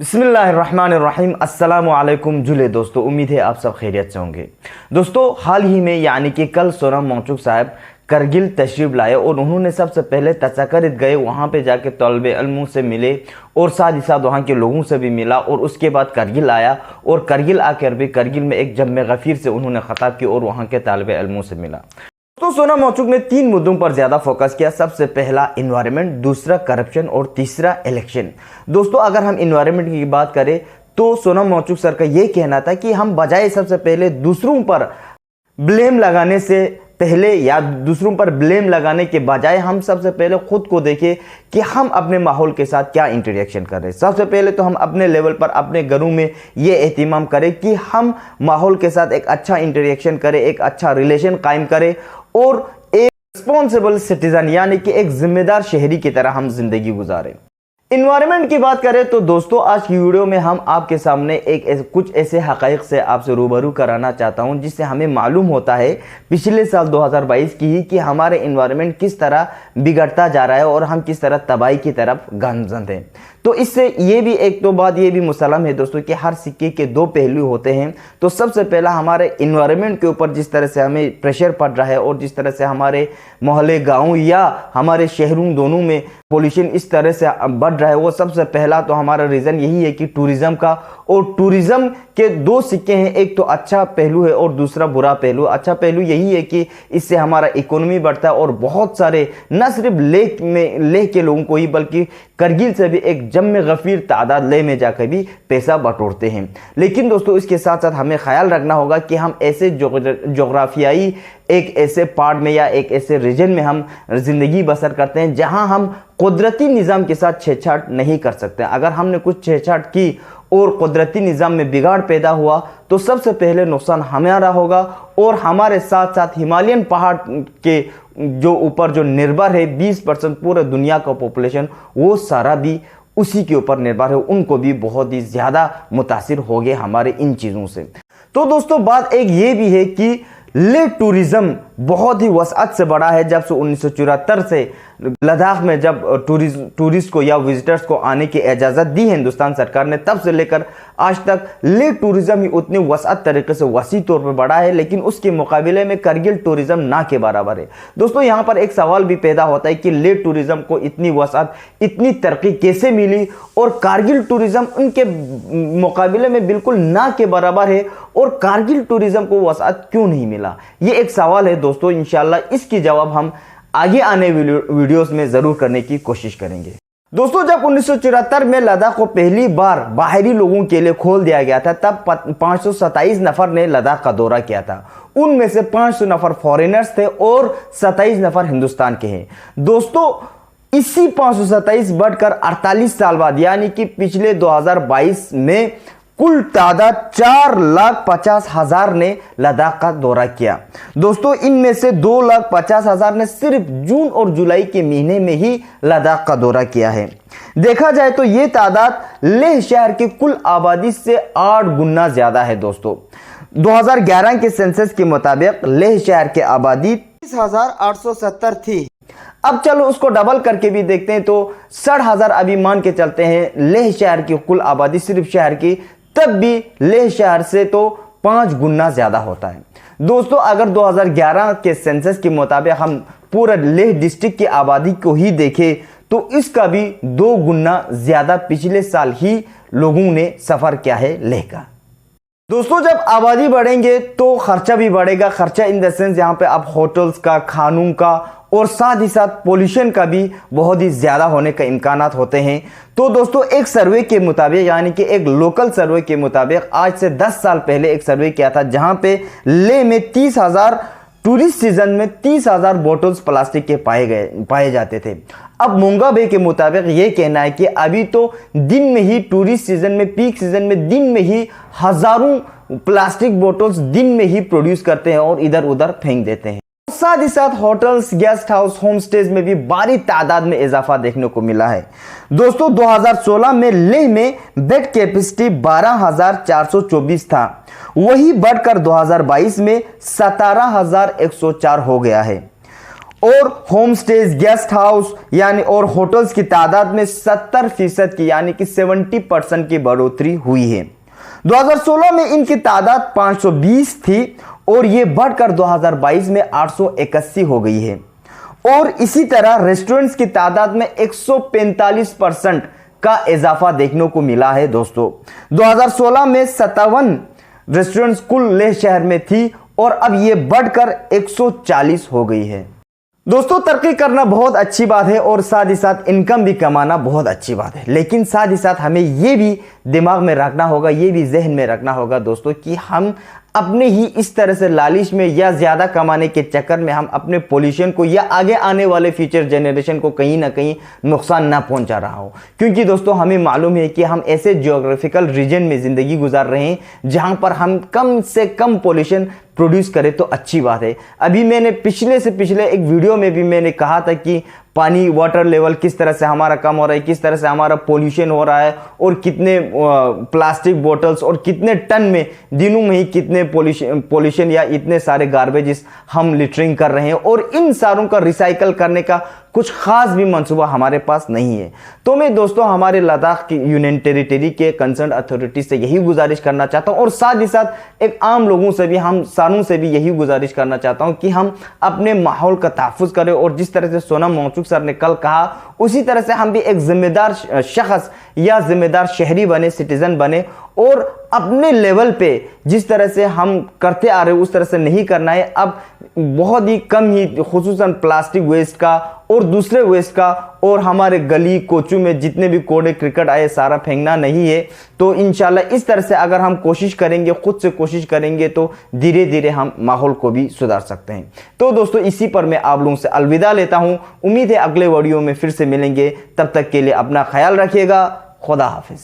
बिस्मिल्लाहिर्रहमानिर्रहीम अस्सलामुअलैकुम जुले दोस्तों, उम्मीद है आप सब खैरियत से होंगे। दोस्तों, हाल ही में यानी कि कल सोनम वांगचुक साहब करगिल तशरीफ लाए और उन्होंने सबसे पहले तचाकरित गए, वहाँ पे जाके तलबे इल्म से मिले और साथ ही साथ वहाँ के लोगों से भी मिला और उसके बाद करगिल आया और करगिल आकर भी करगिल में एक जम्मे गफीर से उन्होंने खताब की और वहाँ के तलबे इल्मों से मिला। तो सोनम वांगचुक ने 3 मुद्दों पर ज्यादा फोकस किया। सबसे पहला एनवायरनमेंट, दूसरा करप्शन और तीसरा इलेक्शन। दोस्तों, अगर हम एनवायरनमेंट की बात करें तो सोनम वांगचुक सर का यह कहना था कि हम बजाय सबसे पहले दूसरों पर ब्लेम लगाने से पहले या दूसरों पर ब्लेम लगाने के बजाय हम सबसे पहले खुद को देखें कि हम अपने माहौल के साथ क्या इंटरेक्शन कर रहे हैं। सबसे पहले तो हम अपने लेवल पर अपने घरों में ये एहतिमाम करें कि हम माहौल के साथ एक अच्छा इंटरेक्शन करें, एक अच्छा रिलेशन कायम करें और एक रिस्पॉन्सिबल सिटीजन यानी कि एक जिम्मेदार शहरी की तरह हम जिंदगी गुजारें। इन्वायरमेंट की बात करें तो दोस्तों, आज की वीडियो में हम आपके सामने कुछ ऐसे हकाइक से आपसे रूबरू कराना चाहता हूं जिससे हमें मालूम होता है पिछले साल 2022 की ही कि हमारे इन्वायरमेंट किस तरह बिगड़ता जा रहा है और हम किस तरह तबाही की तरफ गामजन हैं। तो इससे ये भी एक तो बात ये भी मुसलम है दोस्तों कि हर सिक्के के 2 पहलू होते हैं। तो सबसे पहला हमारे इन्वायरमेंट के ऊपर जिस तरह से हमें प्रेशर पड़ रहा है और जिस तरह से हमारे मोहल्ले, गाँव या हमारे शहरों दोनों में पोल्यूशन इस तरह से बढ़ रहा है, वो सबसे पहला तो हमारा रीज़न यही है कि टूरिज्म का। और टूरिज्म के 2 सिक्के हैं, एक तो अच्छा पहलू है और दूसरा बुरा पहलू। अच्छा पहलू यही है कि इससे हमारा इकोनॉमी बढ़ता है और बहुत सारे न सिर्फ लेह के लोगों को ही बल्कि करगिल से भी एक जम्मे गफीर तादाद लेह में जाकर भी पैसा बटोरते हैं। लेकिन दोस्तों, इसके साथ साथ हमें ख्याल रखना होगा कि हम ऐसे जोग्राफियाई एक ऐसे पार्ट में या एक ऐसे रीजन में हम जिंदगी बसर करते हैं जहां हम कुदरती निज़ाम के साथ छेड़छाड़ नहीं कर सकते। अगर हमने कुछ छेड़छाड़ की और कुदरती निज़ाम में बिगाड़ पैदा हुआ तो सबसे पहले नुकसान हमारा होगा और हमारे साथ साथ हिमालयन पहाड़ के जो ऊपर जो निर्भर है 20% पूरे दुनिया का पॉपुलेशन, वो सारा भी उसी के ऊपर निर्भर है, उनको भी बहुत ही ज़्यादा मुतासिर हो गए हमारे इन चीज़ों से। तो दोस्तों, बात एक ये भी है कि लेह टूरिज्म बहुत ही वसअत से बड़ा है। जब से 1974 से लद्दाख में जब टूरिस्ट को या विजिटर्स को आने की इजाज़त दी है हिंदुस्तान सरकार ने, तब से लेकर आज तक लेह टूरिज्म ही उतने वसअत तरीके से वसी तौर पर बढ़ा है। लेकिन उसके मुकाबले में करगिल टूरिज्म ना के बराबर है। दोस्तों, यहाँ पर एक सवाल भी पैदा होता है कि लेह टूरिज्म को इतनी वसअत, इतनी तरक्की कैसे मिली और कारगिल टूरिज्म उनके मुकाबले में बिल्कुल ना के बराबर है और कारगिल टूरिज्म को वसअत क्यों नहीं मिला? ये एक सवाल है दोस्तों। इंशाल्लाह इसकी जवाब हम आगे आने वीडियोस में जरूर करने की कोशिश करेंगे। दोस्तों, जब 1974 में लद्दाख को पहली बार बाहरी लोगों के लिए खोल दिया गया था, तब 527 नफर ने लद्दाख का दौरा किया था। उनमें से 500 नफर फॉरेनर्स थे और 27 नफर हिंदुस्तान के हैं। दोस्तों, इसी 527 बढ़कर 48 साल बाद यानी कि पिछले 2022 में कुल तादाद 4,50,000 ने लद्दाख का दौरा किया। दोस्तों, इनमें से 2,50,000 ने सिर्फ जून और जुलाई के महीने में ही लद्दाख का दौरा किया है। देखा जाए तो यह तादाद लेह शहर की कुल आबादी से 8 गुना ज्यादा है। दोस्तों, 2011 के सेंसस के मुताबिक लेह शहर की आबादी 30,870 थी। अब चलो उसको डबल करके भी देखते हैं तो 60,000 अभी मान के चलते हैं लेह शहर की कुल आबादी सिर्फ शहर की, तब भी लेह शहर से तो 5 गुना ज्यादा होता है। दोस्तों, अगर 2011 के सेंसस के मुताबिक हम पूरा लेह डिस्ट्रिक्ट की आबादी को ही देखें तो इसका भी 2 गुना ज्यादा पिछले साल ही लोगों ने सफर किया है लेह का। दोस्तों, जब आबादी बढ़ेंगे तो खर्चा भी बढ़ेगा। खर्चा इन द सेंस यहाँ पे आप होटल्स का, खानों का और साथ ही साथ पोल्यूशन का भी बहुत ही ज्यादा होने का इम्कानात होते हैं। तो दोस्तों, एक सर्वे के मुताबिक यानी कि एक लोकल सर्वे के मुताबिक आज से 10 साल पहले एक सर्वे किया था जहां पे लेह में 30,000 टूरिस्ट सीजन में 30,000 बोतल्स प्लास्टिक के पाए जाते थे। अब मोंगा बे के मुताबिक यह कहना है कि अभी तो दिन में ही टूरिस्ट सीजन में, पीक सीजन में दिन में ही हजारों प्लास्टिक बोतल्स दिन में ही प्रोड्यूस करते हैं और इधर उधर फेंक देते हैं। साथ ही साथ hotels, guest house, home stage में भी भारी तादाद में इजाफा देखने को मिला है। दोस्तों, 2016 में लेह में बेड कैपेसिटी 12,424 था, वही बढ़कर 2022 में 17,104 हो गया है। और होम स्टेज, गेस्ट हाउस यानी और होटल्स की तादाद में 70% की यानी कि 70% की बढ़ोतरी हुई है। 2016 में इनकी तादाद 520 थी और ये बढ़कर 2022 में 881 हो गई है। और इसी तरह रेस्टोरेंट्स की तादाद में 145% का इजाफा देखने को मिला है दोस्तों। 2016 में 57 रेस्टोरेंट्स कुल लेह शहर में थी और अब ये बढ़कर 140 हो गई है। दोस्तों तरक्की करना बहुत अच्छी बात है और साथ ही साथ इनकम भी कमाना बहुत अच्छी बात है, लेकिन साथ ही साथ हमें ये भी दिमाग में रखना होगा, ये भी जहन में रखना होगा दोस्तों कि हम अपने ही इस तरह से लालच में या ज्यादा कमाने के चक्कर में हम अपने पोल्यूशन को या आगे आने वाले फ्यूचर जनरेशन को कहीं ना कहीं नुकसान ना पहुंचा रहा हो। क्योंकि दोस्तों हमें मालूम है कि हम ऐसे जियोग्राफिकल रीजन में जिंदगी गुजार रहे हैं जहां पर हम कम से कम पोल्यूशन प्रोड्यूस करें तो अच्छी बात है। अभी मैंने पिछले एक वीडियो में भी मैंने कहा था कि पानी वाटर लेवल किस तरह से हमारा कम हो रहा है, किस तरह से हमारा पोल्यूशन हो रहा है और कितने प्लास्टिक बोतल्स और कितने टन में दिनों में ही कितने पोल्यूशन या इतने सारे गार्बेजेस हम लिटरिंग कर रहे हैं और इन सारों का रिसाइकल करने का कुछ खास भी मंसूबा हमारे पास नहीं है। तो मैं दोस्तों हमारे लद्दाख की यूनियन टेरिटरी के कंसर्न अथॉरिटी से यही गुजारिश करना चाहता हूं और साथ ही साथ एक आम लोगों से भी, हम सारों से भी यही गुजारिश करना चाहता हूं कि हम अपने माहौल का तहफ़्फ़ुज़ करें और जिस तरह से सोनम वांगचुक सर ने कल कहा उसी तरह से हम भी एक जिम्मेदार शख्स या जिम्मेदार शहरी बने, सिटीजन बने और अपने लेवल पे जिस तरह से हम करते आ रहे उस तरह से नहीं करना है। अब बहुत ही कम ही खुसूसन प्लास्टिक वेस्ट का और दूसरे वेस्ट का और हमारे गली कोचू में जितने भी कोड़े क्रिकेट आए सारा फेंकना नहीं है। तो इंशाल्लाह इस तरह से अगर हम कोशिश करेंगे, खुद से कोशिश करेंगे तो धीरे धीरे हम माहौल को भी सुधार सकते हैं। तो दोस्तों इसी पर मैं आप लोगों से अलविदा लेता हूं। उम्मीद है अगले वीडियो में फिर से मिलेंगे, तब तक के लिए अपना ख्याल रखिएगा। खुदा हाफिज।